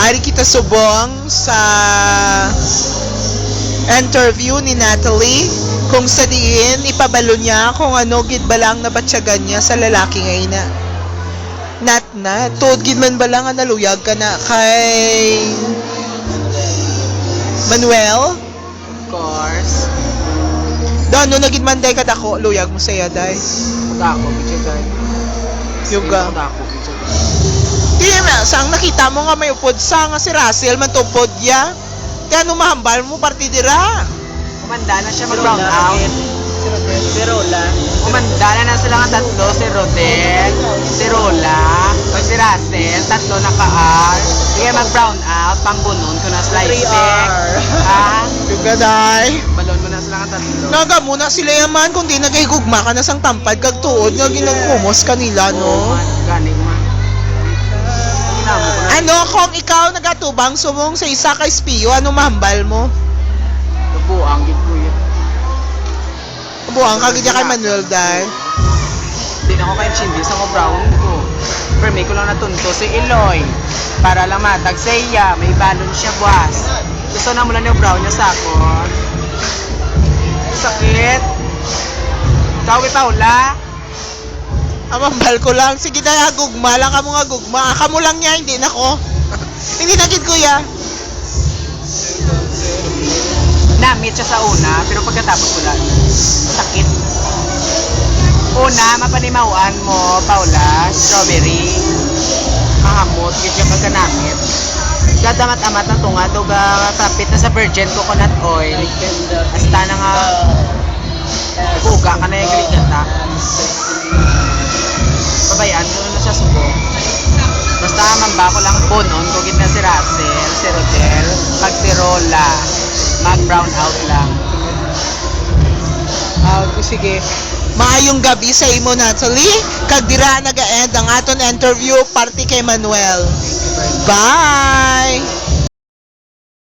Ari kita subong sa interview ni Natalie kung sa diin ipabalo niya kung ano gid balang nabatyagan niya sa lalaki ngayon na. Nat, tuod gid man balang nga naluyag ka na kay Manuel? Of course. Daw, no nagid man day kadako, luyag mo saya day. Dako, bitch, day. Yuga. Dako, bitch. Di na, sang nakita mo nga may upod sa nga si Russell man tupod ya. Kaya no mahambal mo partidira. Umanda na siya mag-brown out. Si Rola. Umanda na sila nga tatlo. Si Rodel, si Rola, o si Russell. Tatlo naka-R. Sige mag-brown out. Pangbunon ko na slice stick. Ha? Yuga day. Balon mo na sila nga tatlo. Naga muna sila yaman kung di nagahigugma ka na sang tampad kag tuod nga ginagkumos kanila no. Ganing man. Ginamo ko na. Ano kung ikaw nagatubang sumong sa isa ka espiyo, ano mahambal mo? Nabuang gid ko yun. Buang ka gidya kay Manuel day. Hindi na ako kay Chindi sa brown ko. Pero may ko lang natunto si Eloy. Para lang matag sa iya. May balon siya buwas. Gusto na mula niya brown niya sa akon. Sakit. Ikaw Paula. Amambal ko lang. Sige na, gugma lang ka mo nga gugma. Aka mo lang niya, hindi na ko. Hindi na gid kuya. Namit siya sa una, pero pagkatapos wala. Sakit. Una, mapanimawan mo, Paula, strawberry. Mahamot, ganyan pagkanamit. Gadamat-amat ng tunga, doga kapit na sa virgin coconut oil. Hasta na nga, buga ka na yung galit-gata. Babayaan mo na siya subo. Basta mamba ko lang bonon, kugit na si Russell, si Rodel, pag si Rola, mag-brown out lang. Sige. Maayong gabi sa imo, Natalie. Kag dira naga-end ang aton interview party kay Manuel. Bye!